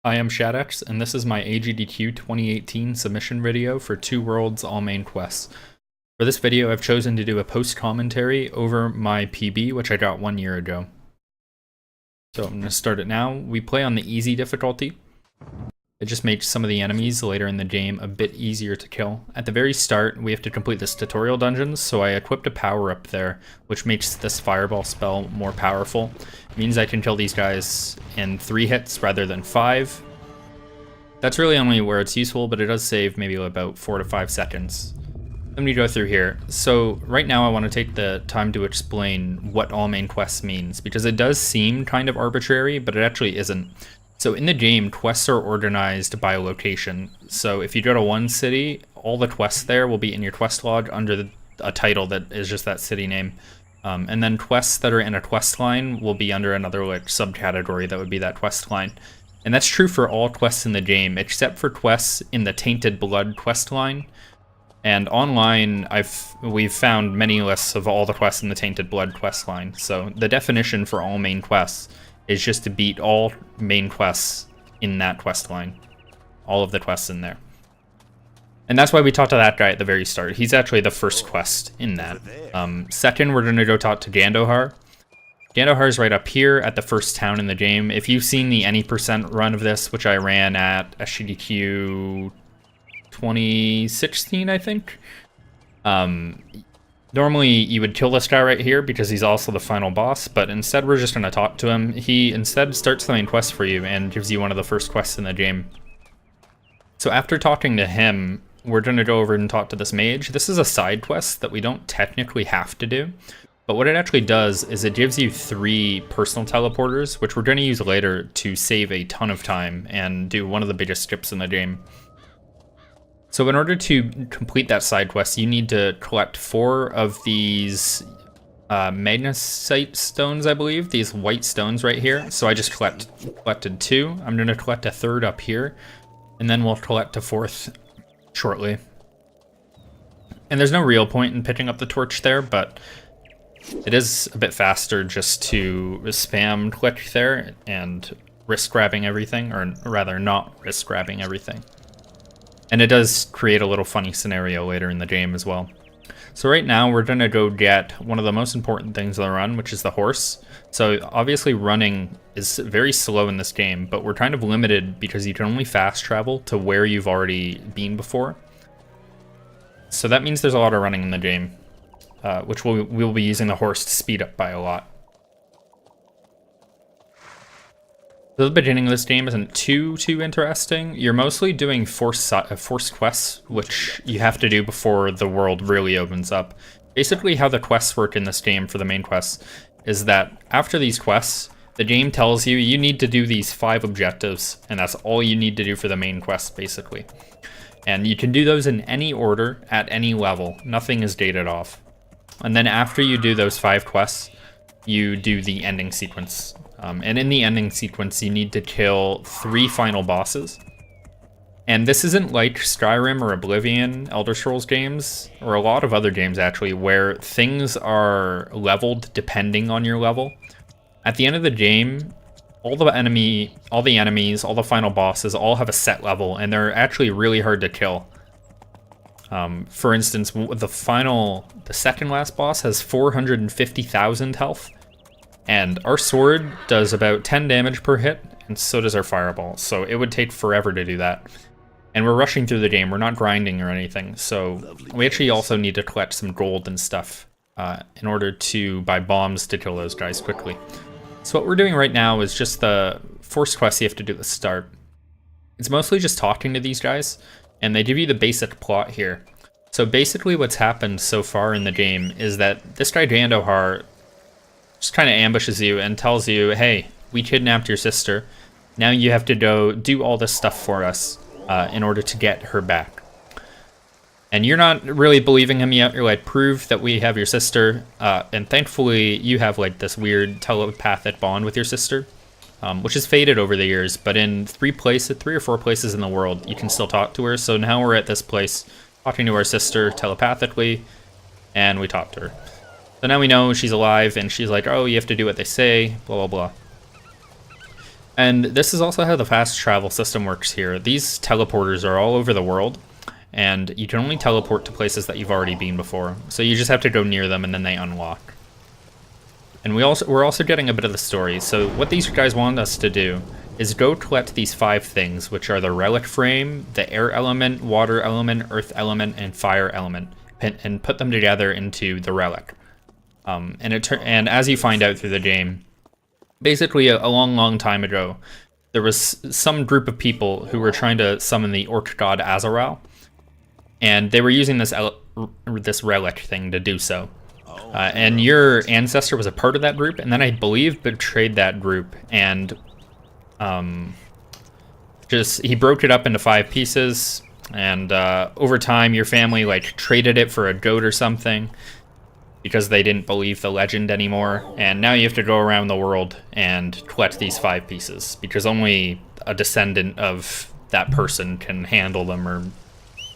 I am Shaddex, and this is my AGDQ 2018 submission video for Two Worlds All Main Quests. For this video, I've chosen to do a post-commentary over my PB, which I got 1 year ago. So I'm going to start it now. We play on the easy difficulty. It just makes some of the enemies later in the game a bit easier to kill. At the very start, we have to complete this tutorial dungeon, so I equipped a power up there, which makes this fireball spell more powerful. It means I can kill these guys in 3 hits rather than 5. That's really only where it's useful, but it does save maybe about 4 to 5 seconds. Let me go through here. So right now I want to take the time to explain what all main quests means, because it does seem kind of arbitrary, but it actually isn't. So in the game, quests are organized by location. So if you go to one city, all the quests there will be in your quest log under a title that is just that city name. And then quests that are in a quest line will be under another like subcategory that would be that quest line. And that's true for all quests in the game, except for quests in the Tainted Blood quest line. And online, we've found many lists of all the quests in the Tainted Blood quest line. So the definition for all main quests is just to beat all main quests in that quest line. All of the quests in there. And that's why we talked to that guy at the very start. He's actually the first quest in that. Second, we're going to go talk to Gandohar. Gandohar is right up here at the first town in the game. If you've seen the any % run of this, which I ran at SGDQ 2016, I think. Normally you would kill this guy right here because he's also the final boss, but instead we're just going to talk to him. He instead starts the main quest for you and gives you one of the first quests in the game. So after talking to him, we're going to go over and talk to this mage. This is a side quest that we don't technically have to do, but what it actually does is it gives you 3 personal teleporters, which we're going to use later to save a ton of time and do one of the biggest skips in the game. So in order to complete that side quest, you need to collect 4 of these magnesite stones, I believe. These white stones right here. So I just collected 2. I'm going to collect a 3rd up here. And then we'll collect a 4th shortly. And there's no real point in picking up the torch there, but it is a bit faster just to spam click there and risk grabbing everything, or rather not risk grabbing everything. And it does create a little funny scenario later in the game as well. So right now we're going to go get one of the most important things in the run, which is the horse. So obviously running is very slow in this game, but we're kind of limited because you can only fast travel to where you've already been before. So that means there's a lot of running in the game, which we'll be using the horse to speed up by a lot. The beginning of this game isn't too interesting. You're mostly doing forced quests, which you have to do before the world really opens up. Basically how the quests work in this game for the main quests is that after these quests, the game tells you you need to do these 5 objectives, and that's all you need to do for the main quest, basically. And you can do those in any order, at any level. Nothing is dated off. And then after you do those 5 quests, you do the ending sequence. And in the ending sequence, you need to kill 3 final bosses. And this isn't like Skyrim or Oblivion, Elder Scrolls games, or a lot of other games actually, where things are leveled depending on your level. At the end of the game, all the enemies, all the final bosses all have a set level, and they're actually really hard to kill. For instance, the second last boss has 450,000 health. And our sword does about 10 damage per hit, and so does our fireball. So it would take forever to do that. And we're rushing through the game, we're not grinding or anything. So we actually also need to collect some gold and stuff in order to buy bombs to kill those guys quickly. So what we're doing right now is just the forced quest you have to do at the start. It's mostly just talking to these guys, and they give you the basic plot here. So basically what's happened so far in the game is that this guy Gandohar just kind of ambushes you and tells you, hey, we kidnapped your sister. Now you have to go do all this stuff for us in order to get her back. And you're not really believing him yet. You're like, prove that we have your sister. And thankfully, you have like this weird telepathic bond with your sister, which has faded over the years. But in 3 or 4 places in the world, you can still talk to her. So now we're at this place talking to our sister telepathically, and we talk to her. So now we know she's alive, and she's like, oh, you have to do what they say, blah, blah, blah. And this is also how the fast travel system works here. These teleporters are all over the world, and you can only teleport to places that you've already been before. So you just have to go near them, and then they unlock. And we're also getting a bit of the story. So what these guys want us to do is go collect these 5 things, which are the relic frame, the air element, water element, earth element, and fire element, and put them together into the relic. And as you find out through the game, basically a long time ago, there was some group of people who were trying to summon the orc god Azaral, and they were using this relic thing to do so. And your ancestor was a part of that group, and then I believe betrayed that group, and he broke it up into 5 pieces, and over time your family like traded it for a goat or something because they didn't believe the legend anymore, and now you have to go around the world and collect these 5 pieces because only a descendant of that person can handle them or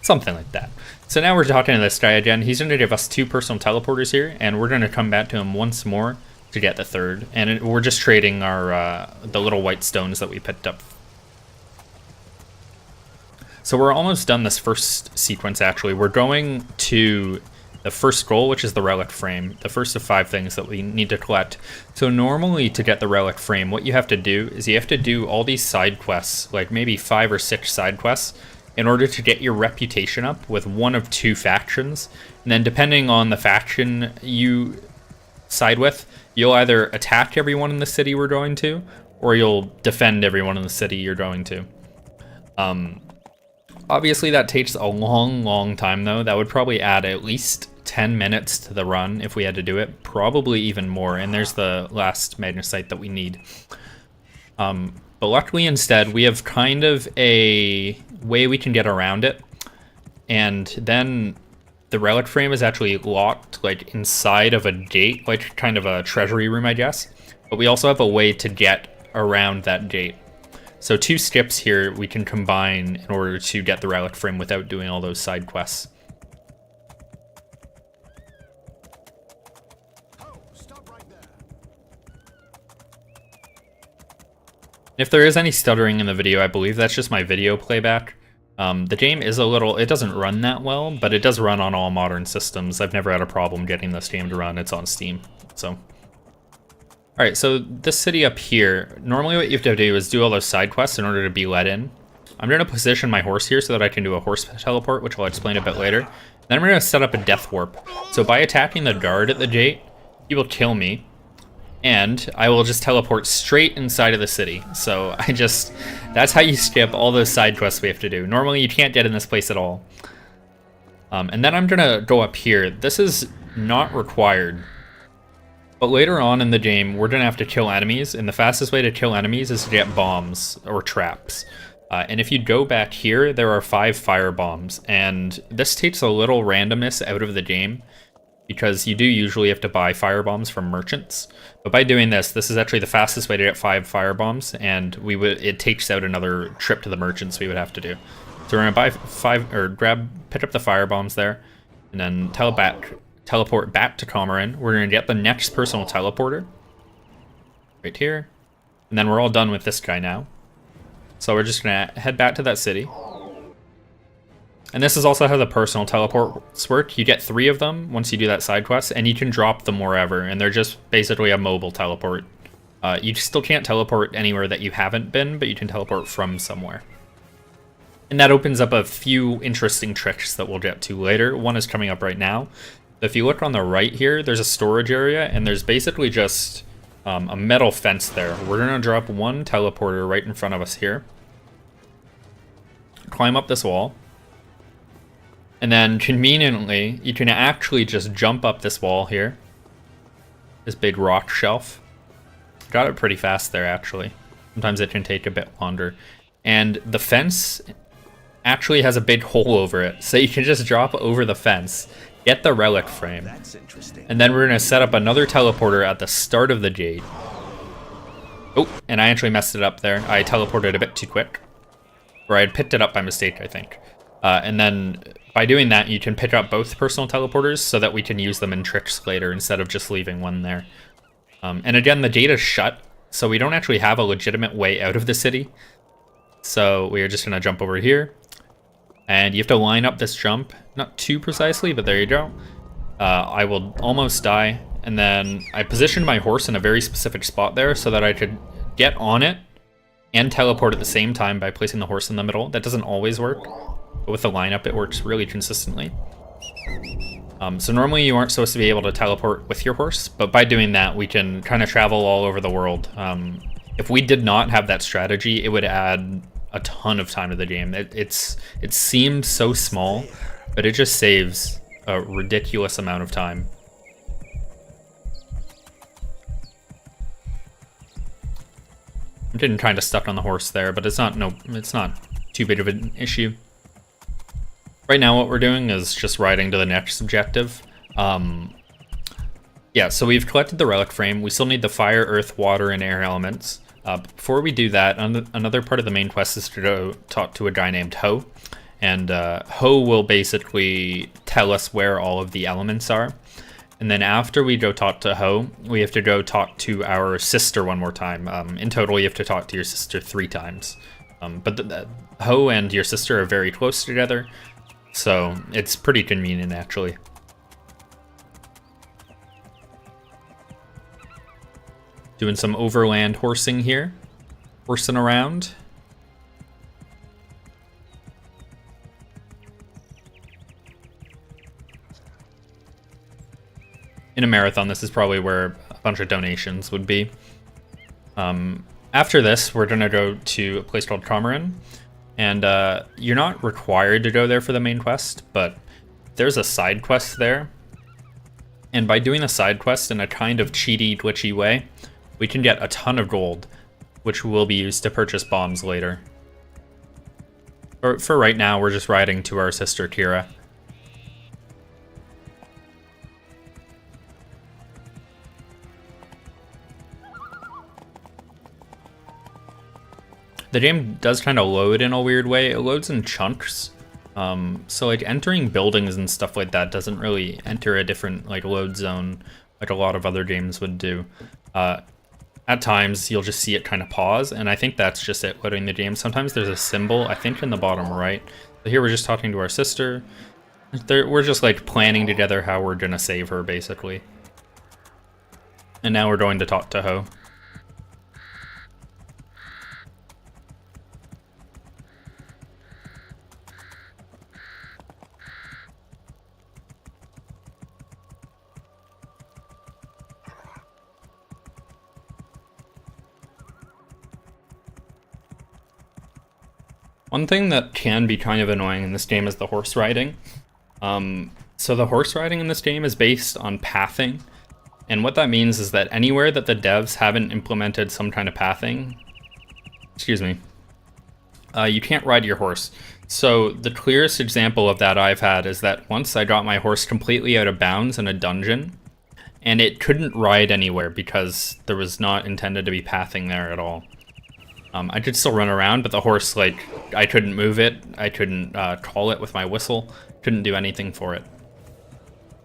something like that. So now we're talking to this guy again. He's going to give us 2 personal teleporters here, and we're going to come back to him once more to get the 3rd. And we're just trading our the little white stones that we picked up. So we're almost done this first sequence, actually. We're going to the first goal, which is the relic frame, the first of 5 things that we need to collect. So normally to get the relic frame, what you have to do is you have to do all these side quests, like maybe 5 or 6 side quests, in order to get your reputation up with one of 2 factions. And then depending on the faction you side with, you'll either attack everyone in the city we're going to, or you'll defend everyone in the city you're going to. Obviously that takes a long time though. That would probably add at least 10 minutes to the run if we had to do it, probably even more. And there's the last magnesite that we need. But luckily instead we have kind of a way we can get around it, and then the relic frame is actually locked like inside of a gate, like kind of a treasury room, I guess, but we also have a way to get around that gate. So 2 skips here we can combine in order to get the relic frame without doing all those side quests. If there is any stuttering in the video, I believe that's just my video playback. The game is it doesn't run that well, but it does run on all modern systems. I've never had a problem getting this game to run. It's on Steam, so. Alright, so this city up here, normally what you have to do is do all those side quests in order to be let in. I'm going to position my horse here so that I can do a horse teleport, which I'll explain a bit later. Then I'm going to set up a death warp. So by attacking the guard at the gate, he will kill me, and I will just teleport straight inside of the city. So that's how you skip all those side quests we have to do. Normally you can't get in this place at all. And then I'm gonna go up here. This is not required, but later on in the game we're gonna have to kill enemies, and the fastest way to kill enemies is to get bombs or traps. And if you go back here, there are 5 fire bombs, and this takes a little randomness out of the game, because you do usually have to buy fire bombs from merchants. But by doing this is actually the fastest way to get 5 fire bombs, and it takes out another trip to the merchants we would have to do. So we're gonna buy 5, or pick up the fire bombs there, and then teleport back to Comarin. We're gonna get the next personal teleporter right here, and then we're all done with this guy now. So we're just gonna head back to that city. And this is also how the personal teleports work. You get 3 of them once you do that side quest, and you can drop them wherever, and they're just basically a mobile teleport. You still can't teleport anywhere that you haven't been, but you can teleport from somewhere. And that opens up a few interesting tricks that we'll get to later. One is coming up right now. If you look on the right here, there's a storage area, and there's basically just a metal fence there. We're gonna drop 1 teleporter right in front of us here. Climb up this wall. And then, conveniently, you can actually just jump up this wall here. This big rock shelf. Got it pretty fast there, actually. Sometimes it can take a bit longer. And the fence actually has a big hole over it, so you can just drop over the fence, get the relic frame, and then we're going to set up another teleporter at the start of the gate. Oh, and I actually messed it up there. I teleported a bit too quick. Or I had picked it up by mistake, I think. And then by doing that, you can pick up both personal teleporters so that we can use them in tricks later instead of just leaving one there. And again, the gate is shut, so we don't actually have a legitimate way out of the city. So we are just gonna jump over here, and you have to line up this jump, not too precisely, but there you go. I will almost die, and then I positioned my horse in a very specific spot there so that I could get on it and teleport at the same time by placing the horse in the middle. That doesn't always work, but with the lineup it works really consistently. So normally you aren't supposed to be able to teleport with your horse, but by doing that we can kind of travel all over the world. If we did not have that strategy, it would add a ton of time to the game. It seems so small, but it just saves a ridiculous amount of time. I'm getting kind of stuck on the horse there, but it's not too big of an issue. Right now what we're doing is just riding to the next objective. Yeah, so we've collected the relic frame. We still need the fire, earth, water, and air elements. Before we do that, another part of the main quest is to go talk to a guy named Ho. And Ho will basically tell us where all of the elements are. And then after we go talk to Ho, we have to go talk to our sister one more time. In total, you have to talk to your sister 3 times. But Ho and your sister are very close together, so it's pretty convenient, actually. Doing some overland horsing here. Horsing around. In a marathon, this is probably where a bunch of donations would be. After this, we're gonna go to a place called Cormoran, and you're not required to go there for the main quest, but there's a side quest there. And by doing a side quest in a kind of cheaty, glitchy way, we can get a ton of gold, which will be used to purchase bombs later. For right now, we're just riding to our sister Kira. The game does kind of load in a weird way. It loads in chunks. So like entering buildings and stuff like that doesn't really enter a different like load zone like a lot of other games would do. At times you'll just see it kind of pause, and I think that's just it loading the game. Sometimes there's a symbol, I think in the bottom right. So here we're just talking to our sister. We're just like planning together how we're gonna save her basically. And now we're going to talk to Ho. One thing that can be kind of annoying in this game is the horse riding. So the horse riding in this game is based on pathing. And what that means is that anywhere that the devs haven't implemented some kind of pathing, you can't ride your horse. So the clearest example of that I've had is that once I got my horse completely out of bounds in a dungeon, and it couldn't ride anywhere because there was not intended to be pathing there at all. I could still run around, but the horse, like, I couldn't move it. I couldn't call it with my whistle. Couldn't do anything for it.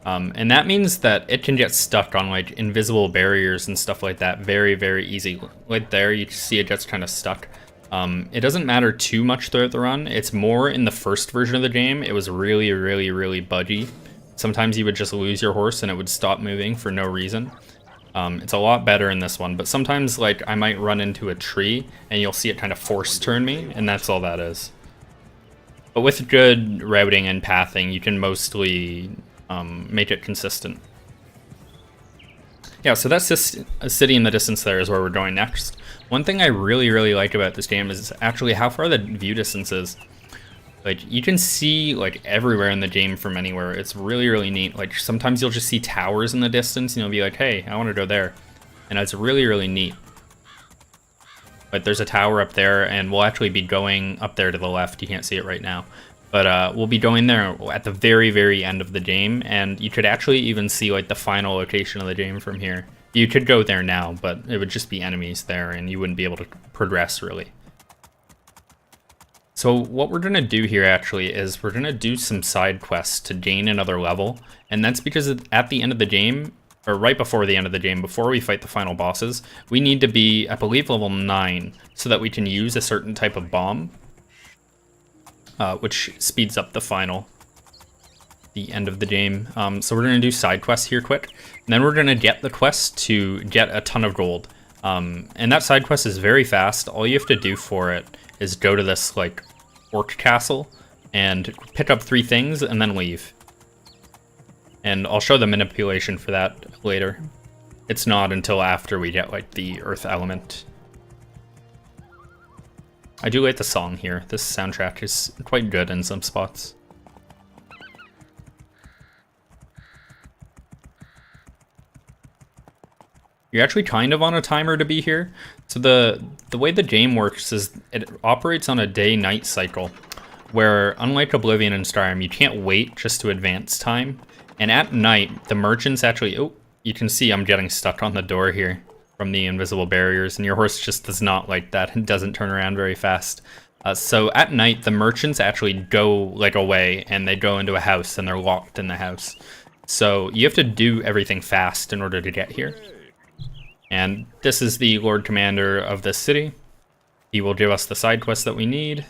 And that means that it can get stuck on, like, invisible barriers and stuff like that very, very easy. Right there, you see it gets kind of stuck. It doesn't matter too much throughout the run. It's more in the first version of the game. It was really, really, really buggy. Sometimes you would just lose your horse and it would stop moving for no reason. It's a lot better in this one, but sometimes like I might run into a tree and you'll see it kind of force turn me, and that's all that is. But with good routing and pathing, you can mostly make it consistent. Yeah, so that's just a city in the distance there is where we're going next. One thing I really, really like about this game is actually how far the view distance is. Like, you can see, like, everywhere in the game from anywhere. It's really, really neat. Like, sometimes you'll just see towers in the distance, and you'll be like, hey, I want to go there. And it's really, really neat. But there's a tower up there, and we'll actually be going up there to the left. You can't see it right now. But we'll be going there at the very, very end of the game, and you could actually even see, like, the final location of the game from here. You could go there now, but it would just be enemies there, and you wouldn't be able to progress, really. So what we're going to do here actually is we're going to do some side quests to gain another level, and that's because at the end of the game, or right before the end of the game, before we fight the final bosses, we need to be, I believe, level 9, so that we can use a certain type of bomb, which speeds up the end of the game. So we're going to do side quests here quick, and then we're going to get the quest to get a ton of gold. And that side quest is very fast. All you have to do for it is go to this like orc castle and pick up 3 things and then leave. And I'll show the manipulation for that later. It's not until after we get like the earth element. I do like the song here. This soundtrack is quite good in some spots. You're actually kind of on a timer to be here. So the way the game works is it operates on a day-night cycle, where unlike Oblivion and Skyrim, you can't wait just to advance time. And at night, the merchants actually... Oh, you can see I'm getting stuck on the door here from the invisible barriers, and your horse just does not like that and doesn't turn around very fast. So at night, the merchants actually go like away, and they go into a house, and they're locked in the house. So you have to do everything fast in order to get here. And this is the Lord Commander of this city. He will give us the side quest that we need.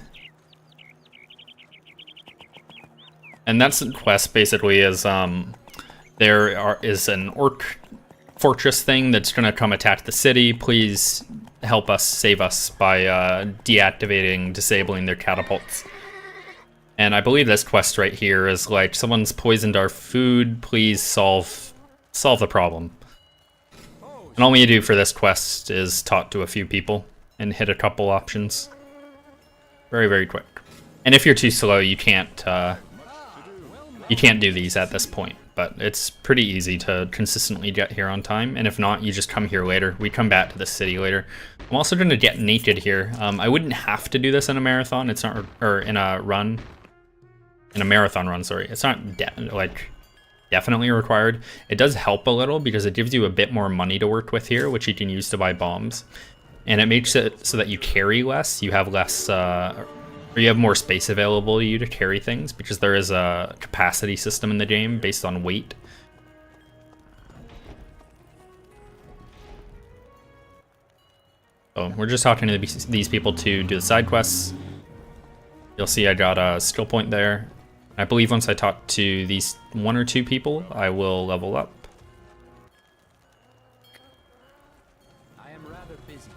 And that quest basically is, there is an orc fortress thing that's going to come attack the city. Please help us, save us by disabling their catapults. And I believe this quest right here is like, someone's poisoned our food, please solve the problem. And all we do for this quest is talk to a few people and hit a couple options. Very, very quick. And if you're too slow, you can't do these at this point. But it's pretty easy to consistently get here on time. And if not, you just come here later. We come back to the city later. I'm also going to get naked here. I wouldn't have to do this in a marathon. It's not, or in a run. In a marathon run, sorry. It's not definitely required. It does help a little because it gives you a bit more money to work with here, which you can use to buy bombs. And it makes it so that you carry less. You have less, or you have more space available to you to carry things because there is a capacity system in the game based on weight. So we're just talking to these people to do the side quests. You'll see I got a skill point there. I believe once I talk to these 1 or 2 people, I will level up. I am rather busy.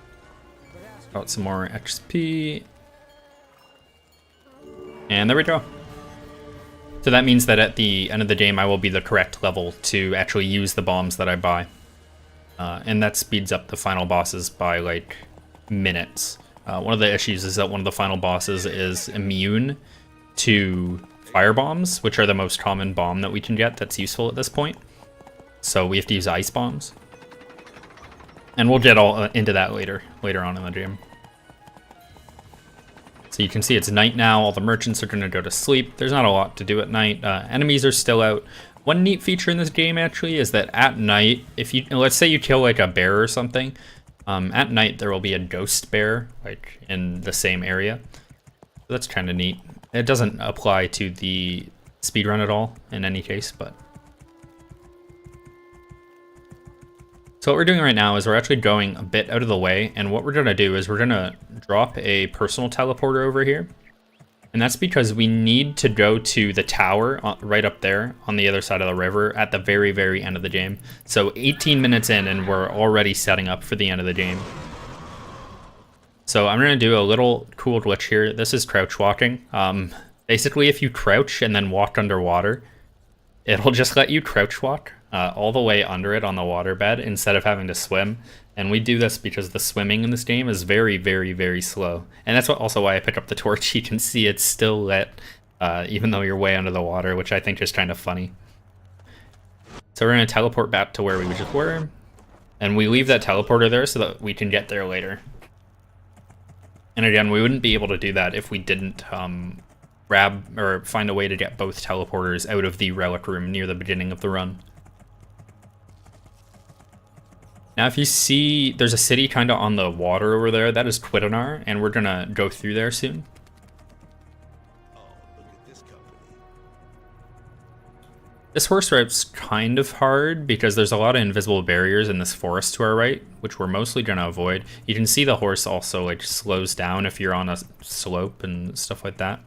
Got some more XP. And there we go. So that means that at the end of the game, I will be the correct level to actually use the bombs that I buy. And that speeds up the final bosses by like minutes. One of the issues is that one of the final bosses is immune to fire bombs, which are the most common bomb that we can get that's useful at this point. So we have to use ice bombs. And we'll get all into that later on in the game. So you can see it's night now. All the merchants are going to go to sleep. There's not a lot to do at night. Enemies are still out. One neat feature in this game actually is that at night, if you, let's say you kill like a bear or something, at night there will be a ghost bear like in the same area. So that's kind of neat. It doesn't apply to the speedrun at all in any case, but. So what we're doing right now is we're actually going a bit out of the way, and what we're gonna do is we're gonna drop a personal teleporter over here. And that's because we need to go to the tower right up there on the other side of the river at the very, very end of the game. So 18 minutes in and we're already setting up for the end of the game. So I'm going to do a little cool glitch here. This is crouch walking. Basically, if you crouch and then walk underwater, it'll just let you crouch walk all the way under it on the waterbed instead of having to swim. And we do this because the swimming in this game is very, very, very slow. And that's also why I pick up the torch. You can see it's still lit, even though you're way under the water, which I think is kind of funny. So we're going to teleport back to where we just were. And we leave that teleporter there so that we can get there later. And again, we wouldn't be able to do that if we didn't grab or find a way to get both teleporters out of the relic room near the beginning of the run. Now, if you see, there's a city kind of on the water over there. That is Quitanar, and we're going to go through there soon. Oh, look at this company. This horse route's kind of hard because there's a lot of invisible barriers in this forest to our right, which we're mostly going to avoid. You can see the horse also like slows down if you're on a slope and stuff like that.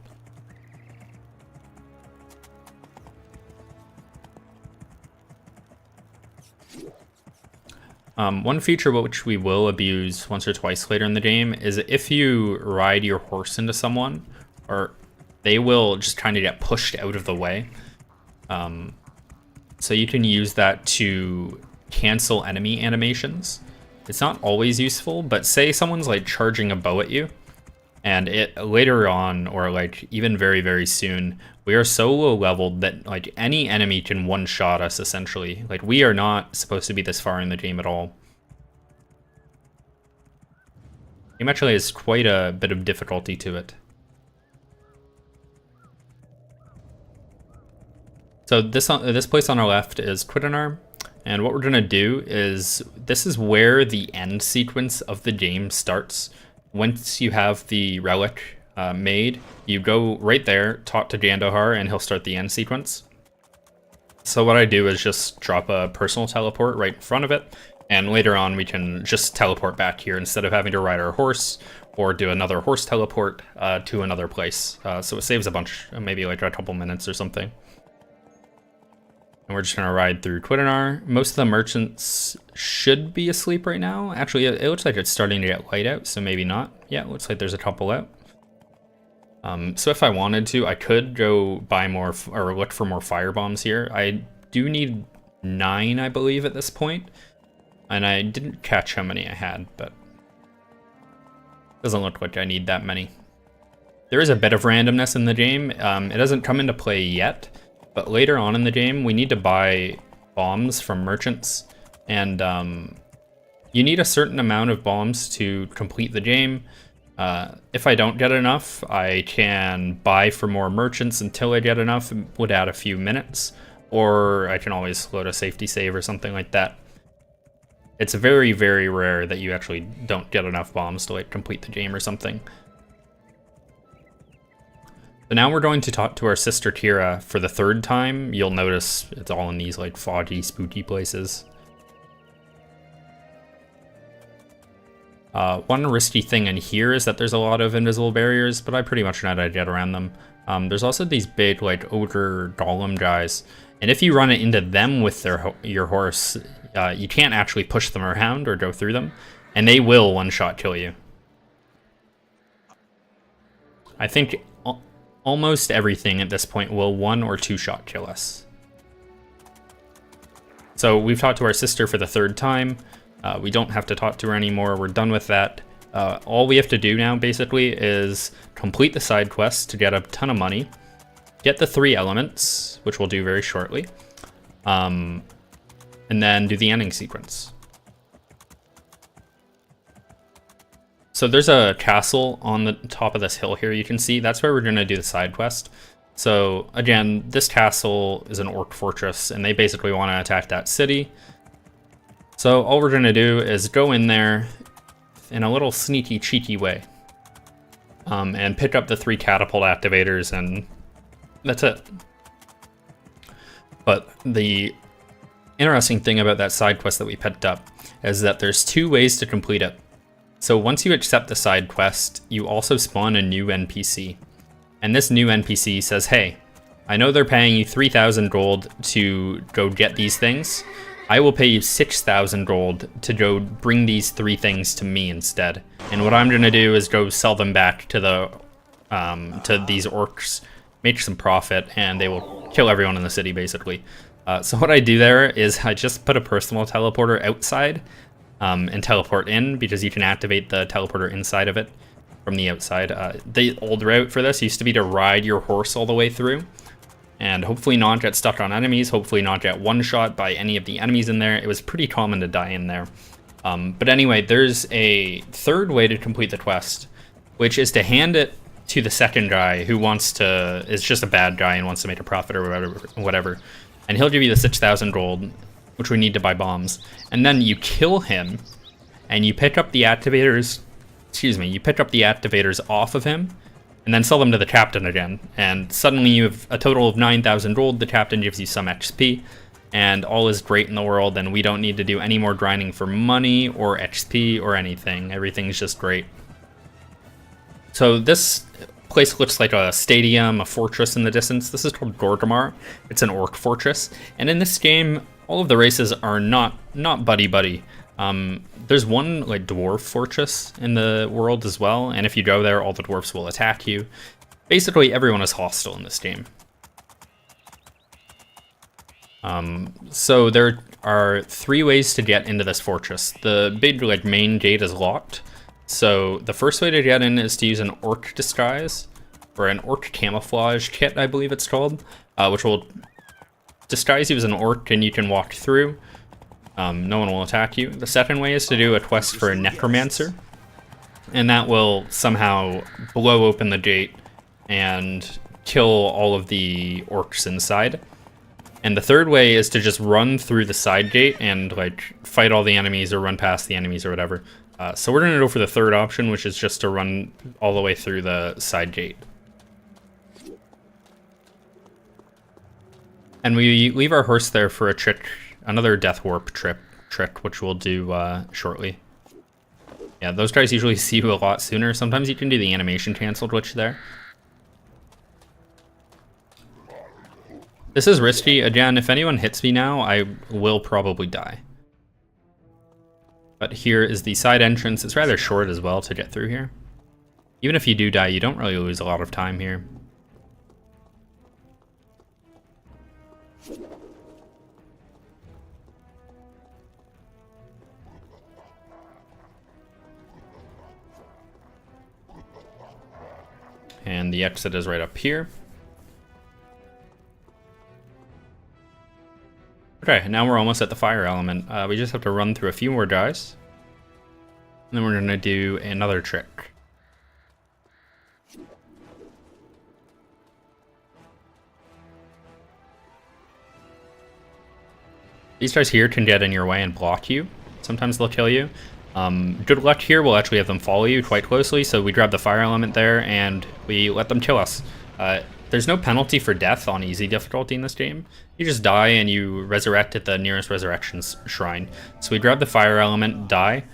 One feature which we will abuse once or twice later in the game is if you ride your horse into someone, or they will just kind of get pushed out of the way. So you can use that to cancel enemy animations. It's not always useful, but say someone's like charging a bow at you, and it later on, or like even very, very soon, we are so low leveled that like any enemy can one-shot us essentially. Like we are not supposed to be this far in the game at all. The game actually has quite a bit of difficulty to it. So this place on our left is Quittenar, and what we're gonna do is, this is where the end sequence of the game starts. Once you have the relic made, you go right there, talk to Jandohar, and he'll start the end sequence. So what I do is just drop a personal teleport right in front of it, and later on we can just teleport back here instead of having to ride our horse or do another horse teleport to another place. So it saves a bunch, maybe like a couple minutes or something. And we're just gonna ride through Quittenar. Most of the merchants should be asleep right now. Actually, it looks like it's starting to get light out, so maybe not. Yeah, it looks like there's a couple out. So if I wanted to, I could go buy more, or look for more fire bombs here. I do need 9, I believe, at this point. And I didn't catch how many I had, but doesn't look like I need that many. There is a bit of randomness in the game. It doesn't come into play yet, but later on in the game, we need to buy bombs from merchants, and you need a certain amount of bombs to complete the game. If I don't get enough, I can buy for more merchants until I get enough. It would add a few minutes, or I can always load a safety save or something like that. It's very, very rare that you actually don't get enough bombs to like complete the game or something. So now we're going to talk to our sister Kira for the 3rd time. You'll notice it's all in these like foggy, spooky places. One risky thing in here is that there's a lot of invisible barriers, but I pretty much know how to get around them. There's also these big like ogre golem guys, and if you run it into them with your horse, you can't actually push them around or go through them, and they will one-shot kill you. I think almost everything at this point will 1 or 2 shot kill us. So we've talked to our sister for the 3rd time. We don't have to talk to her anymore. We're done with that. All we have to do now basically is complete the side quest to get a ton of money, get the 3 elements, which we'll do very shortly, and then do the ending sequence. So there's a castle on the top of this hill here, you can see. That's where we're going to do the side quest. So again, this castle is an orc fortress, and they basically want to attack that city. So all we're going to do is go in there in a little sneaky, cheeky way, and pick up the 3 catapult activators, and that's it. But the interesting thing about that side quest that we picked up is that there's 2 ways to complete it. So once you accept the side quest, you also spawn a new NPC. And this new NPC says, hey, I know they're paying you 3,000 gold to go get these things. I will pay you 6,000 gold to go bring these 3 things to me instead. And what I'm gonna do is go sell them back to the to these orcs, make some profit, and they will kill everyone in the city basically. So what I do there is I just put a personal teleporter outside and teleport in, because you can activate the teleporter inside of it from the outside. The old route for this used to be to ride your horse all the way through and hopefully not get stuck on enemies, hopefully not get one-shot by any of the enemies in there. It was pretty common to die in there. But anyway, there's a 3rd way to complete the quest, which is to hand it to the 2nd guy who is just a bad guy and wants to make a profit or whatever. And he'll give you the 6,000 gold, which we need to buy bombs. And then you kill him, and you pick up the activators, you pick up the activators off of him, and then sell them to the captain again. And suddenly you have a total of 9,000 gold. The captain gives you some XP, and all is great in the world, and we don't need to do any more grinding for money or XP or anything. Everything's just great. So this place looks like a stadium, a fortress in the distance. This is called Gorgamar. It's an orc fortress, and in this game, all of the races are not buddy-buddy. There's one like dwarf fortress in the world as well, and if you go there, all the dwarfs will attack you. Basically, everyone is hostile in this game. So there are 3 ways to get into this fortress. The big like main gate is locked. So the first way to get in is to use an orc disguise, or an orc camouflage kit, I believe it's called, which will disguise you as an orc and you can walk through. No one will attack you. The second way is to do a quest for a necromancer, and that will somehow blow open the gate and kill all of the orcs inside. And the third way is to just run through the side gate and like fight all the enemies or run past the enemies or whatever. So we're gonna go for the third option, which is just to run all the way through the side gate. And we leave our horse there for a trick, another death warp trick, which we'll do shortly. Yeah, those guys usually see you a lot sooner. Sometimes you can do the animation cancel glitch there. This is risky. Again, if anyone hits me now, I will probably die. But here is the side entrance. It's rather short as well to get through here. Even if you do die, you don't really lose a lot of time here. And the exit is right up here. Okay, now we're almost at the fire element. We just have to run through a few more guys. And then we're gonna do another trick. These guys here can get in your way and block you. Sometimes they'll kill you. Good luck here, we'll actually have them follow you quite closely, so we grab the fire element there and we let them kill us. There's no penalty for death on easy difficulty in this game. You just die and you resurrect at the nearest resurrection shrine. So we grab the fire element, die,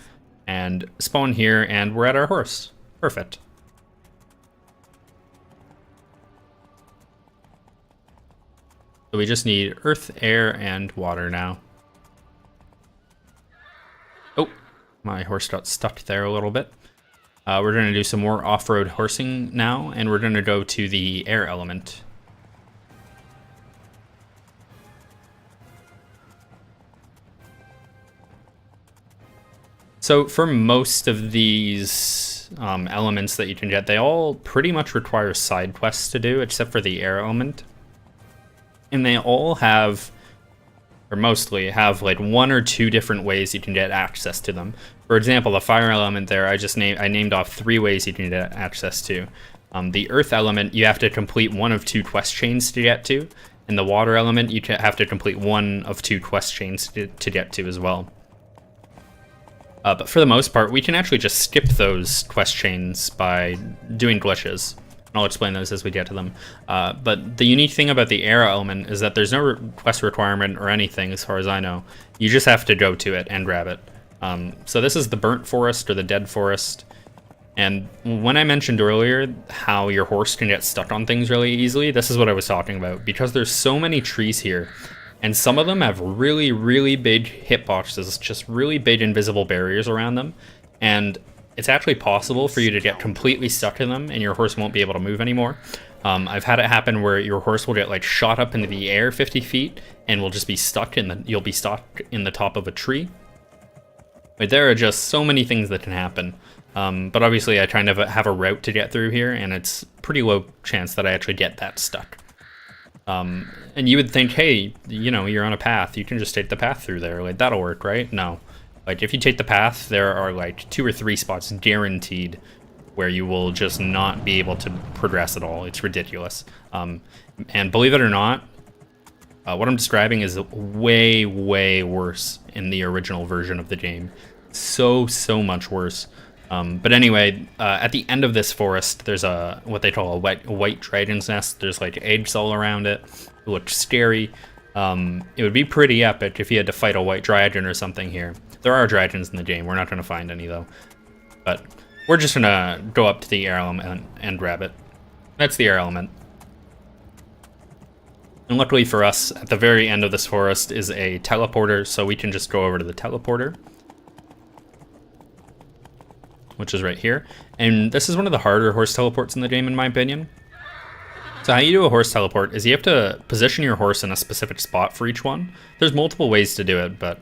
and spawn here, and we're at our horse. Perfect. So we just need earth, air, and water now. Oh, my horse got stuck there a little bit. We're going to do some more off-road horsing now, and we're going to go to the air element. So for most of these elements that you can get, they all pretty much require side quests to do, except for the air element. And they all have, or mostly have, like 1 or 2 different ways you can get access to them. For example, the fire element there, I named off 3 ways you can get access to. The earth element, you have to complete 1 of 2 quest chains to get to. And the water element, you have to complete 1 of 2 quest chains to get to as well. But for the most part, we can actually just skip those quest chains by doing glitches. I'll explain those as we get to them. But the unique thing about the air element is that there's no quest requirement or anything, as far as I know. You just have to go to it and grab it. So this is the burnt forest, or the dead forest. And when I mentioned earlier how your horse can get stuck on things really easily, this is what I was talking about. Because there's so many trees here, and some of them have really, really big hitboxes, just really big invisible barriers around them. And it's actually possible for you to get completely stuck in them and your horse won't be able to move anymore. I've had it happen where your horse will get like shot up into the air 50 feet and will just be stuck you'll be stuck in the top of a tree. But there are just so many things that can happen. But obviously I kind of have a route to get through here, and it's pretty low chance that I actually get that stuck. And you would think, hey, you know, you're on a path, you can just take the path through there, like that'll work, right? No. Like if you take the path, there are like 2 or 3 spots guaranteed where you will just not be able to progress at all. It's ridiculous. And believe it or not, what I'm describing is way, way worse in the original version of the game. So much worse. But anyway, at the end of this forest, there's what they call a white dragon's nest. There's like eggs all around it. It looks scary. It would be pretty epic if you had to fight a white dragon or something here. There are dragons in the game. We're not going to find any though. But we're just going to go up to the air element and grab it. That's the air element. And luckily for us, at the very end of this forest is a teleporter, so we can just go over to the teleporter, which is right here. And this is one of the harder horse teleports in the game, in my opinion. So how you do a horse teleport is you have to position your horse in a specific spot for each one. There's multiple ways to do it, but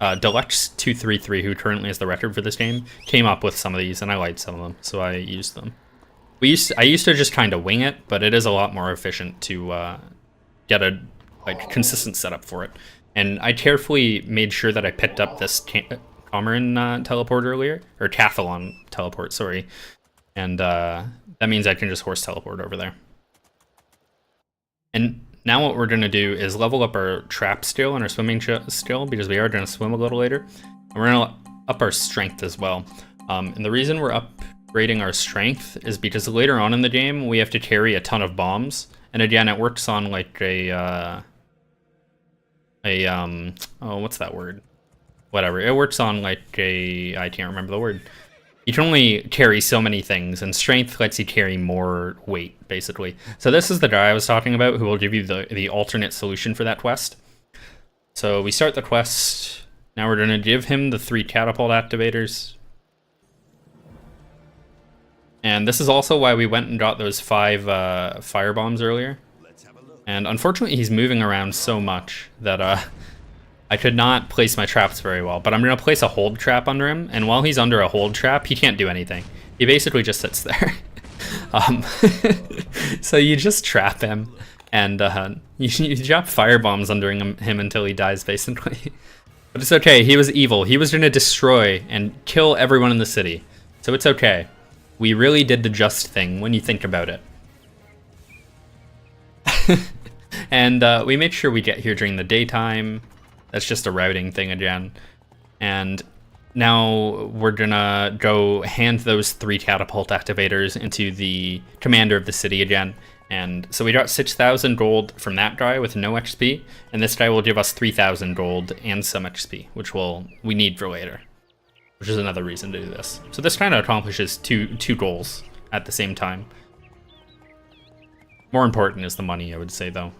Deluxe233, who currently has the record for this game, came up with some of these, and I liked some of them, so I used them. I used to just kind of wing it, but it is a lot more efficient to get a consistent setup for it. And I carefully made sure that I picked up this Comarin teleport earlier, or Cathalon teleport, sorry. And that means I can just horse teleport over there. And now what we're going to do is level up our trap skill and our swimming skill, because we are going to swim a little later. And we're going to up our strength as well. And the reason we're upgrading our strength is because later on in the game, we have to carry a ton of bombs. And again, it works on like oh, what's that word? Whatever. It works on like I can't remember the word. You can only carry so many things, and strength lets you carry more weight, basically. So this is the guy I was talking about who will give you the alternate solution for that quest. So we start the quest. Now we're going to give him the 3 catapult activators. And this is also why we went and got those 5 fire bombs earlier. And unfortunately, he's moving around so much that I could not place my traps very well. But I'm going to place a hold trap under him, and while he's under a hold trap, he can't do anything. He basically just sits there. So you just trap him, and you drop fire bombs under him until he dies, basically. But it's okay. He was evil. He was going to destroy and kill everyone in the city. So it's okay. We really did the just thing when you think about it. And we made sure we get here during the daytime. That's just a routing thing again. And now we're gonna go hand those 3 catapult activators into the commander of the city again. And so we got 6,000 gold from that guy with no XP, and this guy will give us 3,000 gold and some XP, which we need for later, which is another reason to do this. So this kind of accomplishes two goals at the same time. More important is the money, I would say, though.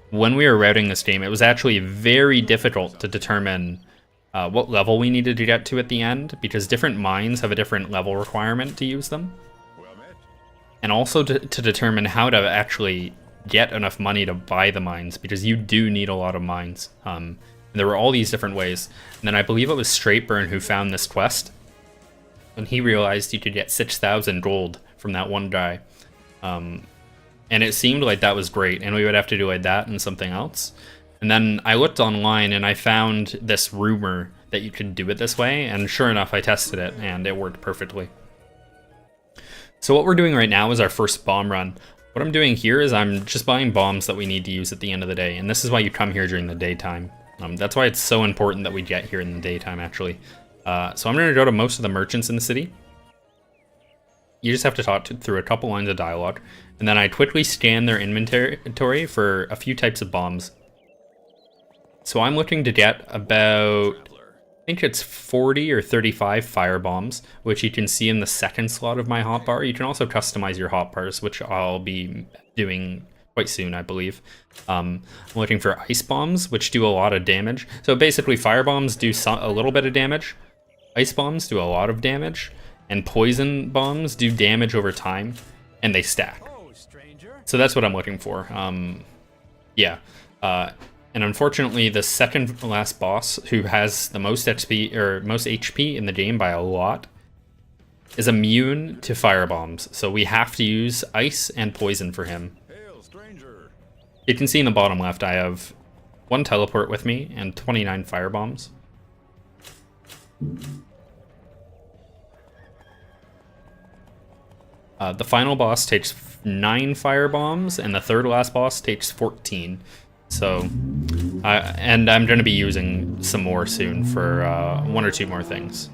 When we were routing this game, it was actually very difficult to determine what level we needed to get to at the end, because different mines have a different level requirement to use them. And also to determine how to actually get enough money to buy the mines, because you do need a lot of mines. And there were all these different ways. And then I believe it was Straightburn who found this quest, and he realized you could get 6,000 gold from that one guy. And it seemed like that was great, and we would have to do like that and something else. And then I looked online and I found this rumor that you could do it this way, and sure enough, I tested it and it worked perfectly. So what we're doing right now is our first bomb run. What I'm doing here is I'm just buying bombs that we need to use at the end of the day, and this is why you come here during the daytime. That's why it's so important that we get here in the daytime, actually. So I'm going to go to most of the merchants in the city. You just have to talk through a couple lines of dialogue, and then I quickly scan their inventory for a few types of bombs. So I'm looking to get about, I think it's 40 or 35 fire bombs, which you can see in the second slot of my hotbar. You can also customize your hotbars, which I'll be doing quite soon, I believe. I'm looking for ice bombs, which do a lot of damage. So basically, fire bombs do a little bit of damage, ice bombs do a lot of damage, and poison bombs do damage over time, and they stack. So that's what I'm looking for. Yeah. And unfortunately, the second last boss, who has the most XP or most HP in the game by a lot, is immune to fire bombs. So we have to use ice and poison for him. Hail, stranger. You can see in the bottom left, I have 1 teleport with me and 29 fire bombs. The final boss takes 9 fire bombs, and the third last boss takes 14. So, and I'm going to be using some more soon for 1 or 2 more things.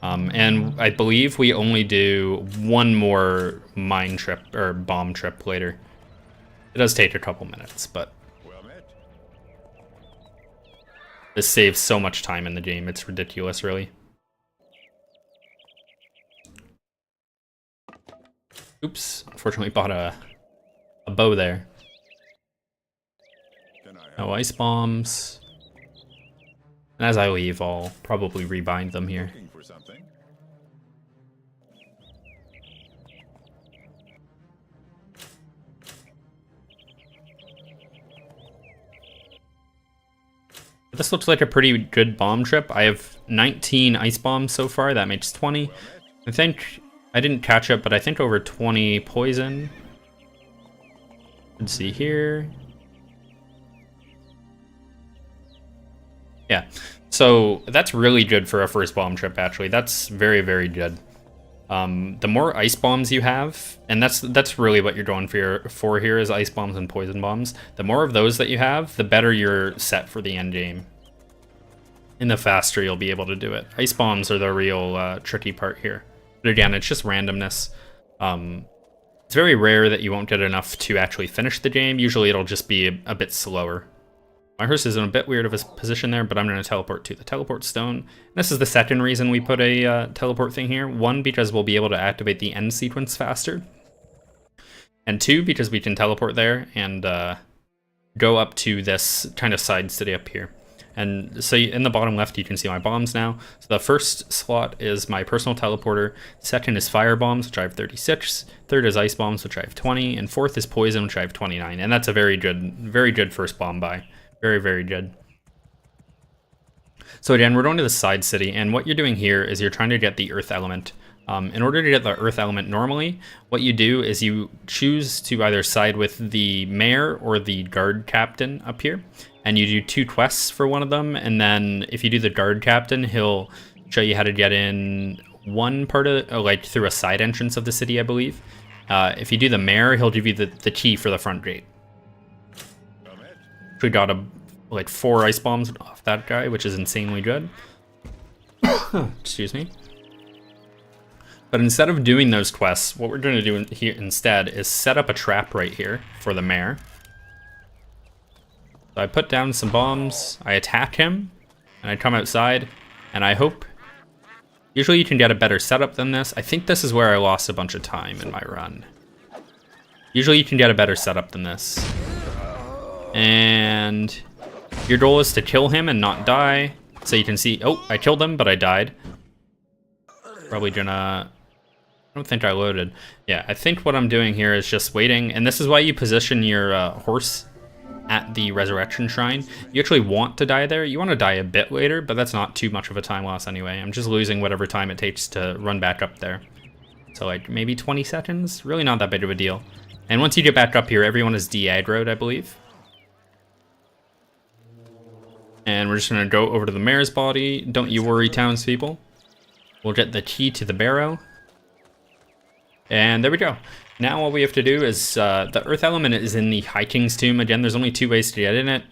And I believe we only do one more mine trip or bomb trip later. It does take a couple minutes, but this saves so much time in the game. It's ridiculous, really. Oops, unfortunately bought a bow there. No ice bombs. And as I leave, I'll probably rebind them here. This looks like a pretty good bomb trip. I have 19 ice bombs so far. That makes 20. I think I didn't catch up, but I think over 20 poison. Let's see here. Yeah, so that's really good for a first bomb trip, actually. That's very, very good. The more ice bombs you have, and that's really what you're going for here is ice bombs and poison bombs. The more of those that you have, the better you're set for the end game. And the faster you'll be able to do it. Ice bombs are the real tricky part here. But again, it's just randomness. It's very rare that you won't get enough to actually finish the game. Usually it'll just be a bit slower. My horse is in a bit weird of a position there, but I'm going to teleport to the teleport stone. And this is the second reason we put a teleport thing here. One, because we'll be able to activate the end sequence faster. And two, because we can teleport there and go up to this kind of side city up here. And so in the bottom left, you can see my bombs now. So the first slot is my personal teleporter. Second is fire bombs, which I have 36. Third is ice bombs, which I have 20. And fourth is poison, which I have 29. And that's a very good first bomb buy. Very, very good. So again, we're going to the side city, and what you're doing here is you're trying to get the earth element. In order to get the earth element normally, what you do is you choose to either side with the mayor or the guard captain up here, and you do 2 quests for one of them, and then if you do the guard captain, he'll show you how to get in one part of like through a side entrance of the city, I believe. If you do the mayor, he'll give you the key for the front gate. We got like 4 ice bombs off that guy, which is insanely good. Excuse me. But instead of doing those quests, what we're going to do here instead is set up a trap right here for the mayor. So I put down some bombs, I attack him, and I come outside, and I hope... Usually you can get a better setup than this. I think this is where I lost a bunch of time in my run. Usually you can get a better setup than this. And your goal is to kill him and not die. So you can see, oh, I killed him, but I died. Probably gonna, I don't think I loaded. Yeah, I think what I'm doing here is just waiting. And this is why you position your horse at the resurrection shrine. You actually want to die there. You want to die a bit later, but that's not too much of a time loss anyway. I'm just losing whatever time it takes to run back up there. So like maybe 20 seconds, really not that big of a deal. And once you get back up here, everyone is de-aggroed, I believe. And we're just going to go over to the mayor's body. Don't you worry, townspeople. We'll get the key to the barrow. And there we go. Now all we have to do is, the earth element is in the High King's tomb. Again, there's only 2 ways to get in it.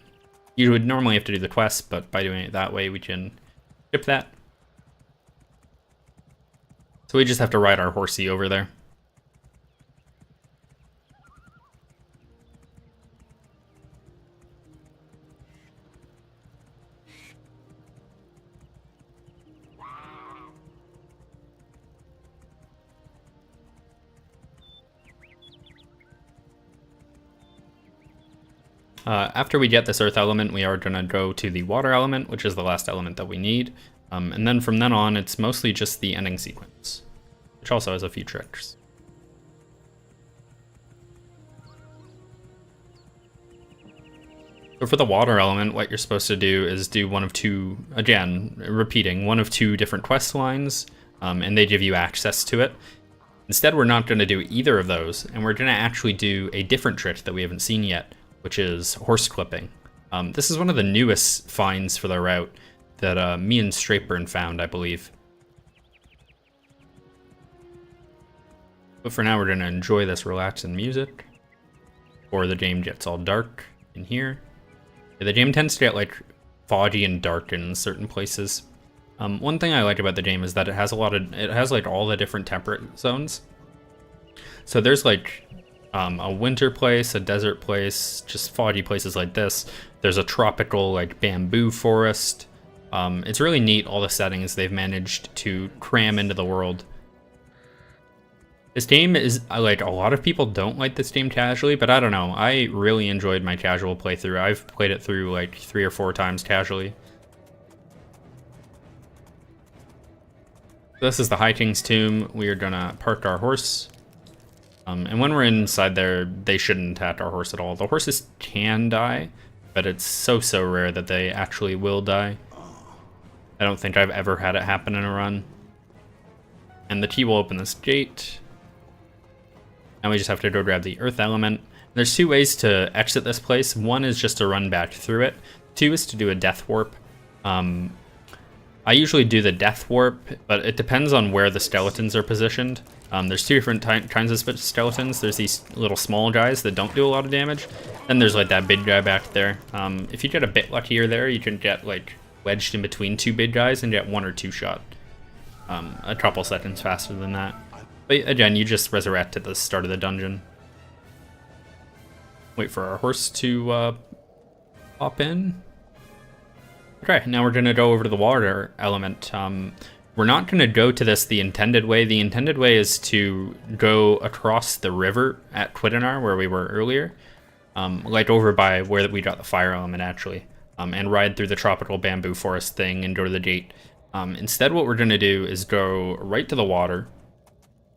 You would normally have to do the quest, but by doing it that way, we can skip that. So we just have to ride our horsey over there. After we get this earth element, we are going to go to the water element, which is the last element that we need. And then from then on, it's mostly just the ending sequence, which also has a few tricks. So for the water element, what you're supposed to do is do one of 2, again, repeating, one of 2 different quest lines, and they give you access to it. Instead, we're not going to do either of those, and we're going to actually do a different trick that we haven't seen yet, which is horse clipping. This is one of the newest finds for the route that me and Straightburn found, I believe. But for now, we're going to enjoy this relaxing music, or the game gets all dark in here. Yeah, the game tends to get like foggy and dark in certain places. One thing I like about the game is that it has like all the different temperate zones. So there's like a winter place, a desert place, just foggy places like this. There's a tropical like bamboo forest. It's really neat, all the settings they've managed to cram into the world. This game is, like, a lot of people don't like this game casually, but I don't know. I really enjoyed my casual playthrough. I've played it through like 3 or 4 times casually. This is the High King's Tomb. We are gonna park our horse. And when we're inside there, they shouldn't attack our horse at all. The horses can die, but it's so rare that they actually will die. I don't think I've ever had it happen in a run. And the key will open this gate. Now we just have to go grab the earth element. There's 2 ways to exit this place. One is just to run back through it. 2 is to do a death warp. I usually do the death warp, but it depends on where the skeletons are positioned. There's 2 different kinds of skeletons. There's these little small guys that don't do a lot of damage. Then there's like that big guy back there. If you get a bit luckier there, you can get like wedged in between 2 big guys and get 1 or 2 shot. A couple seconds faster than that. But again, you just resurrect at the start of the dungeon. Wait for our horse to hop in. Okay, now we're gonna go over to the water element. We're not gonna go to this the intended way. The intended way is to go across the river at Quiddinar, where we were earlier. Like over by where we got the fire element, actually. And ride through the tropical bamboo forest thing and go to the gate. Instead, what we're gonna do is go right to the water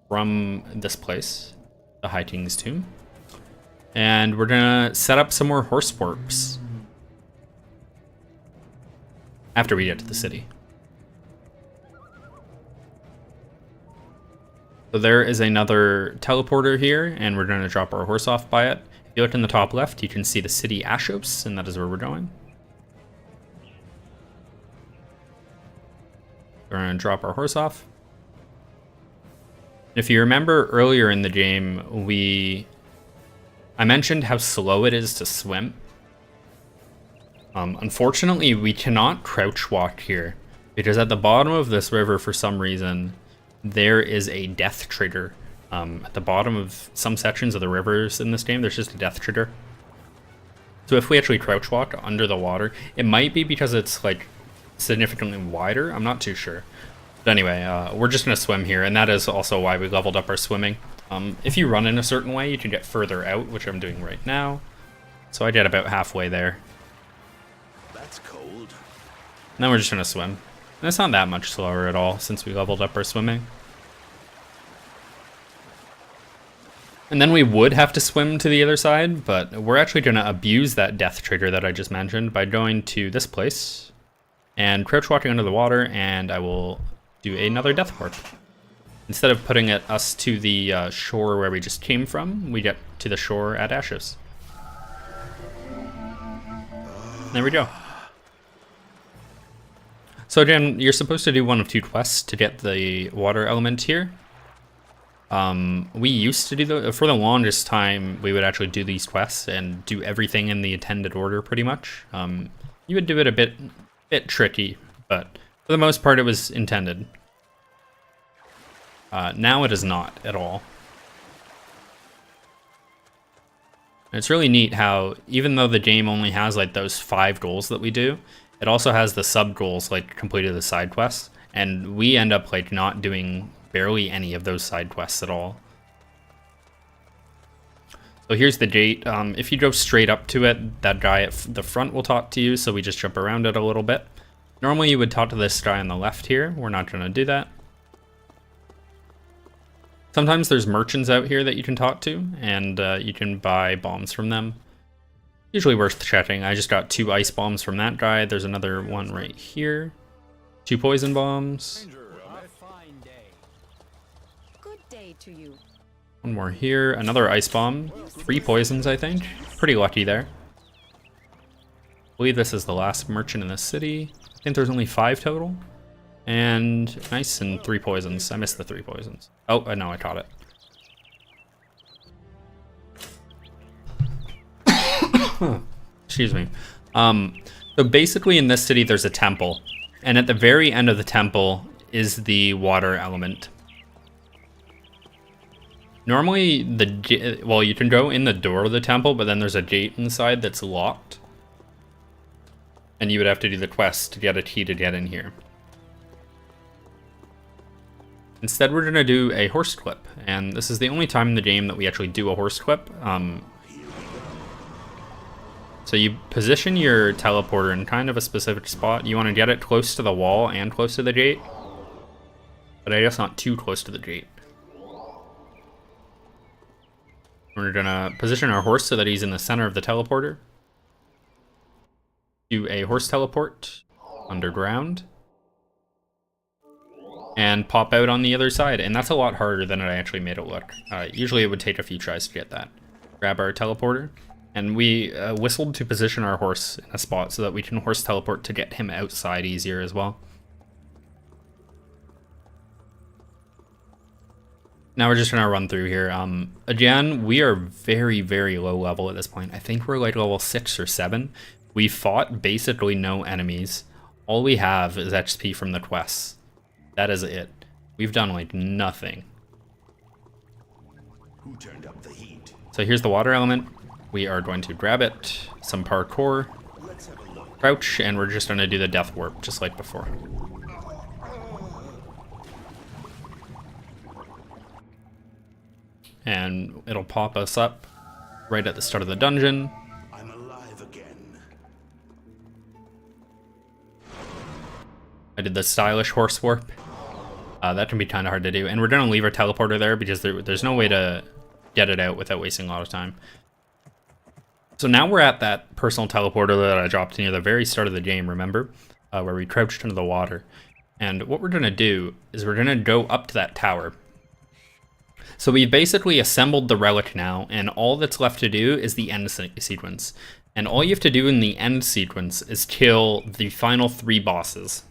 from this place, the High King's Tomb. And we're gonna set up some more horse warps after we get to the city. So there is another teleporter here, and we're gonna drop our horse off by it. If you look in the top left, you can see the city Ashos, and that is where we're going. We're gonna drop our horse off. If you remember earlier in the game, I mentioned how slow it is to swim. Unfortunately, we cannot crouch walk here, because at the bottom of this river, for some reason, there is a death trigger. At the bottom of some sections of the rivers in this game, there's just a death trigger. So if we actually crouch walk under the water, it might be because it's like significantly wider. I'm not too sure. But anyway, we're just gonna swim here, and that is also why we leveled up our swimming. If you run in a certain way, you can get further out, which I'm doing right now. So I get about halfway there. That's cold. Now we're just gonna swim. And it's not that much slower at all since we leveled up our swimming. And then we would have to swim to the other side, but we're actually gonna abuse that death trigger that I just mentioned by going to this place and crouch walking under the water, and I will do another death warp. Instead of putting us to the shore where we just came from, we get to the shore at Ashos. There we go. So again, you're supposed to do one of 2 quests to get the water element here. We used to do for the longest time, we would actually do these quests and do everything in the intended order pretty much. You would do it a bit tricky, but for the most part it was intended. Now it is not at all. And it's really neat how, even though the game only has like those 5 goals that we do, it also has the sub goals like completed the side quests, and we end up like not doing barely any of those side quests at all. So here's the gate. If you go straight up to it, that guy at the front will talk to you, so we just jump around it a little bit. Normally you would talk to this guy on the left here. We're not going to do that. Sometimes there's merchants out here that you can talk to, and you can buy bombs from them. Usually worth checking. I just got 2 ice bombs from that guy. There's another one right here. 2 poison bombs. A fine day. Good day to you. One more here. Another ice bomb. 3 poisons, I think. Pretty lucky there. I believe this is the last merchant in the city. I think there's only 5 total. And nice, and 3 poisons. I missed the 3 poisons. Oh, no, I caught it. Excuse me. So basically in this city there's a temple. And at the very end of the temple is the water element. Normally, you can go in the door of the temple, but then there's a gate inside that's locked. And you would have to do the quest to get a key to get in here. Instead, we're going to do a horse clip, and this is the only time in the game that we actually do a horse clip. So you position your teleporter in kind of a specific spot. You want to get it close to the wall and close to the gate, but I guess not too close to the gate. We're going to position our horse so that he's in the center of the teleporter. Do a horse teleport underground. And pop out on the other side, and that's a lot harder than I actually made it look. Usually it would take a few tries to get that. Grab our teleporter, and we whistled to position our horse in a spot so that we can horse teleport to get him outside easier as well. Now we're just gonna run through here. Again, we are very, very low level at this point. I think we're like level 6 or 7. We fought basically no enemies. All we have is XP from the quests. That is it. We've done like nothing. Who turned up the heat? So here's the water element. We are going to grab it, some parkour, Let's have a look. crouch, and we're just going to do the death warp just like before. And it'll pop us up right at the start of the dungeon. I'm alive again. I did the stylish horse warp. That can be kind of hard to do. And we're going to leave our teleporter there because there's no way to get it out without wasting a lot of time. So now we're at that personal teleporter that I dropped near the very start of the game, remember? Where we crouched into the water. And what we're going to do is we're going to go up to that tower. So we've basically assembled the relic now, and all that's left to do is the end sequence. And all you have to do in the end sequence is kill the final 3 bosses.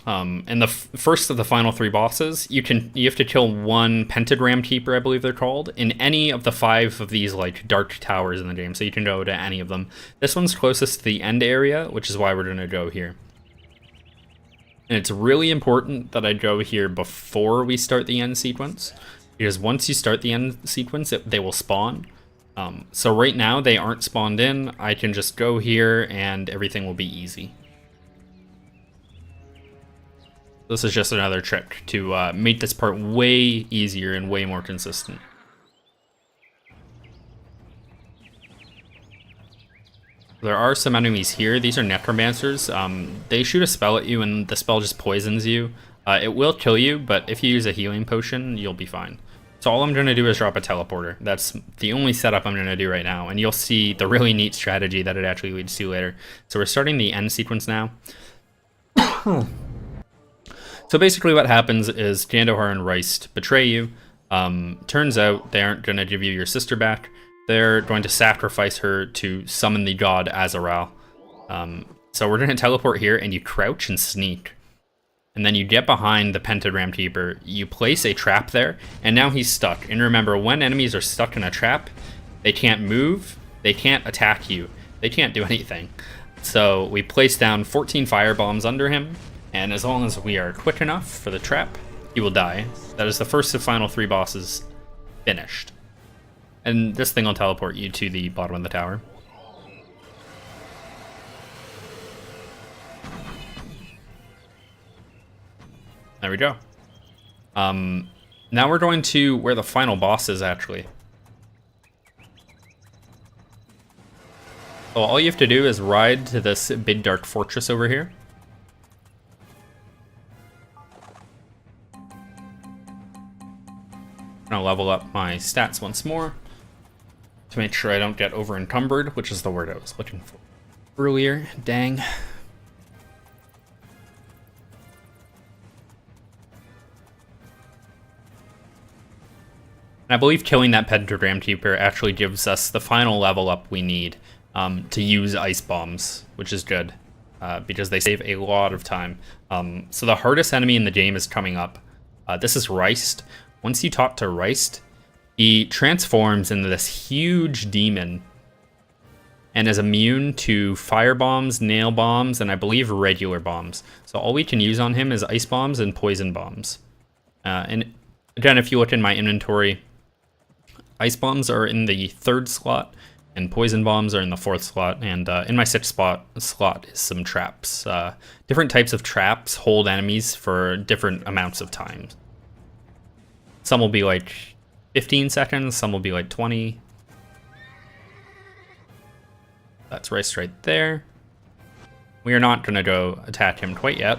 And the first of the final 3 bosses, you have to kill 1 pentagram keeper, I believe they're called, in any of the 5 of these like dark towers in the game. So you can go to any of them. This one's closest to the end area, which is why we're gonna go here. And it's really important that I go here before we start the end sequence, because once you start the end sequence, they will spawn. So right now they aren't spawned in. I can just go here and everything will be easy. This is just another trick to make this part way easier and way more consistent. There are some enemies here. These are necromancers. They shoot a spell at you and the spell just poisons you. It will kill you, but if you use a healing potion, you'll be fine. So all I'm going to do is drop a teleporter. That's the only setup I'm going to do right now, and you'll see the really neat strategy that it actually leads to later. So we're starting the end sequence now. So basically what happens is Kandahar and Rist betray you. Turns out they aren't going to give you your sister back. They're going to sacrifice her to summon the god Azrael. So we're going to teleport here, and you crouch and sneak. And then you get behind the pentagram keeper. You place a trap there, and now he's stuck. And remember, when enemies are stuck in a trap, they can't move, they can't attack you, they can't do anything. So we place down 14 fire bombs under him. And as long as we are quick enough for the trap, he will die. That is the first of final 3 bosses finished. And this thing will teleport you to the bottom of the tower. There we go. Now we're going to where the final boss is, actually. So all you have to do is ride to this big dark fortress over here. I'm gonna level up my stats once more to make sure I don't get over encumbered, which is the word I was looking for earlier. Dang. And I believe killing that pentagram keeper actually gives us the final level up we need to use ice bombs, which is good because they save a lot of time. So the hardest enemy in the game is coming up. This is Rist. Once you talk to Rist, he transforms into this huge demon. and is immune to fire bombs, nail bombs, and I believe regular bombs. So all we can use on him is ice bombs and poison bombs. And again, if you look in my inventory, ice bombs are in the 3rd slot, and poison bombs are in the 4th slot. And in my 6th slot is some traps. Different types of traps hold enemies for different amounts of time. Some will be like 15 seconds, some will be like 20. That's Rice right there. We are not going to go attack him quite yet.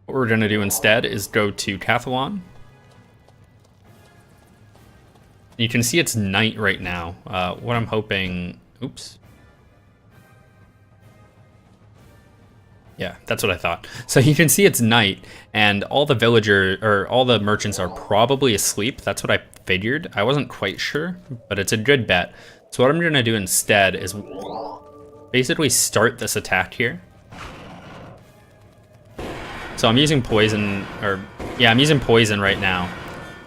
What we're going to do instead is go to Cathalon. You can see it's night right now. What I'm hoping... Oops. Yeah, that's what I thought. So you can see it's night, and all the merchants are probably asleep. That's what I figured. I wasn't quite sure, but it's a good bet. So what I'm gonna do instead is basically start this attack here. So I'm using poison, I'm using poison right now.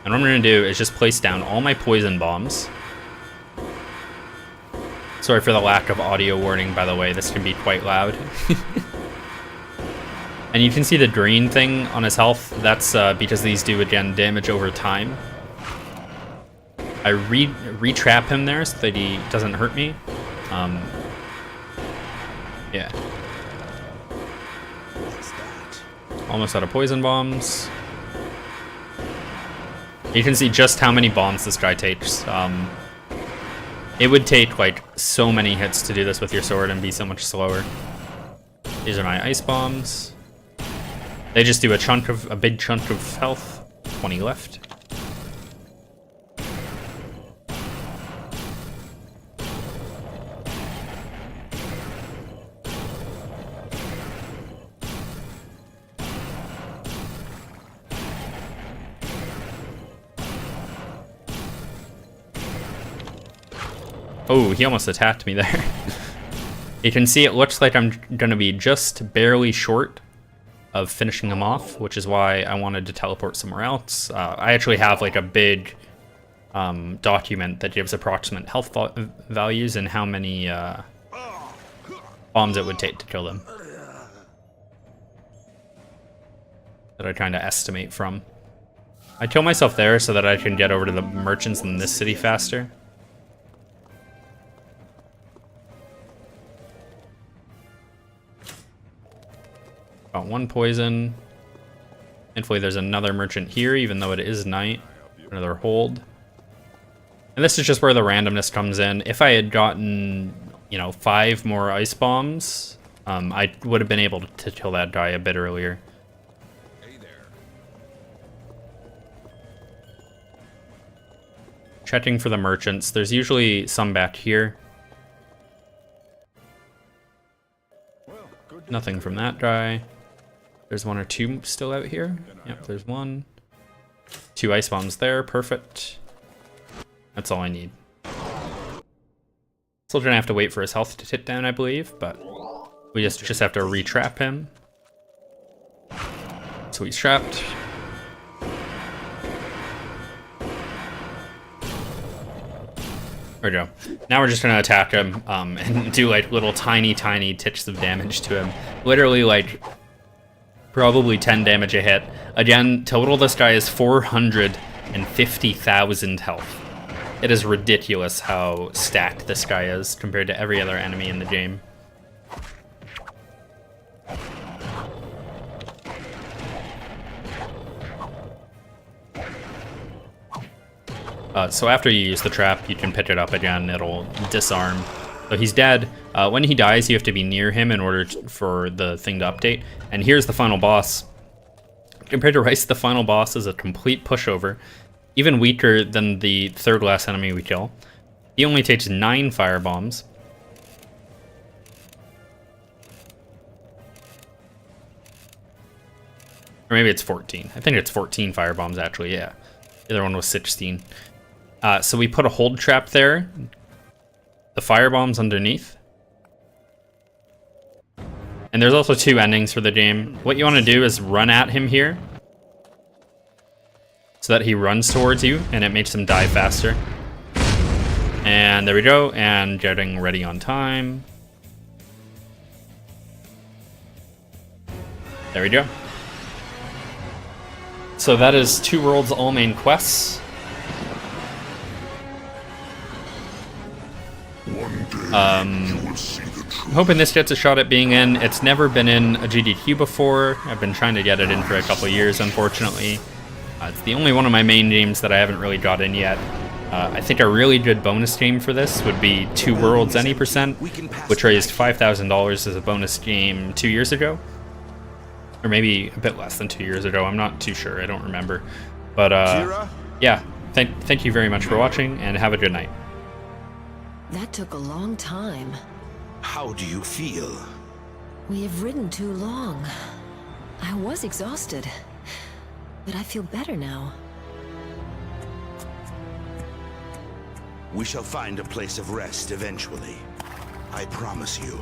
And what I'm gonna do is just place down all my poison bombs. Sorry for the lack of audio warning, by the way. This can be quite loud. And you can see the green thing on his health. That's because these do, again, damage over time. I re-trap him there so that he doesn't hurt me. Yeah. What's that? Almost out of poison bombs. You can see just how many bombs this guy takes. It would take like so many hits to do this with your sword and be so much slower. These are my ice bombs. They just do a big chunk of health. 20 left. Oh, he almost attacked me there. You can see it looks like I'm gonna be just barely short of finishing him off, which is why I wanted to teleport somewhere else. I actually have like a big document that gives approximate health values and how many bombs it would take to kill them. That I kind of estimate from. I kill myself there so that I can get over to the merchants in this city faster. Got one poison. Thankfully there's another merchant here, even though it is night. Another hold. And this is just where the randomness comes in. If I had gotten, 5 more ice bombs, I would have been able to kill that guy a bit earlier. Hey there. Checking for the merchants. There's usually some back here. Nothing from that guy. There's 1 or 2 still out here. Yep, there's 1. 2 ice bombs there, perfect. That's all I need. Still gonna have to wait for his health to tick down, I believe, but we just have to re-trap him. So he's trapped. There we go. Now we're just gonna attack him and do like little tiny ticks of damage to him. Literally like probably 10 damage a hit. Again, total this guy is 450,000 health. It is ridiculous how stacked this guy is compared to every other enemy in the game. So after you use the trap, you can pick it up again. It'll disarm. So he's dead. When he dies, you have to be near him in order for the thing to update. And here's the final boss. Compared to Rice, the final boss is a complete pushover. Even weaker than the third last enemy we kill. He only takes 9 fire bombs. Or maybe it's 14. I think it's 14 fire bombs actually, yeah. The other one was 16. So we put a hold trap there. The fire bombs underneath. And there's also 2 endings for the game. What you want to do is run at him here. So that he runs towards you and it makes him die faster. And there we go, and getting ready on time. There we go. So that is 2 Worlds all main quests. I'm hoping this gets a shot at being in. It's never been in a GDQ before. I've been trying to get it in for a couple years, unfortunately. It's the only one of my main games that I haven't really got in yet. I think a really good bonus game for this would be 2 Worlds Any Percent, which raised $5,000 as a bonus game 2 years ago. Or maybe a bit less than 2 years ago. I'm not too sure. I don't remember. But yeah, thank you very much for watching, and have a good night. That took a long time. How do you feel? We have ridden too long. I was exhausted, but I feel better now. We shall find a place of rest eventually. I promise you.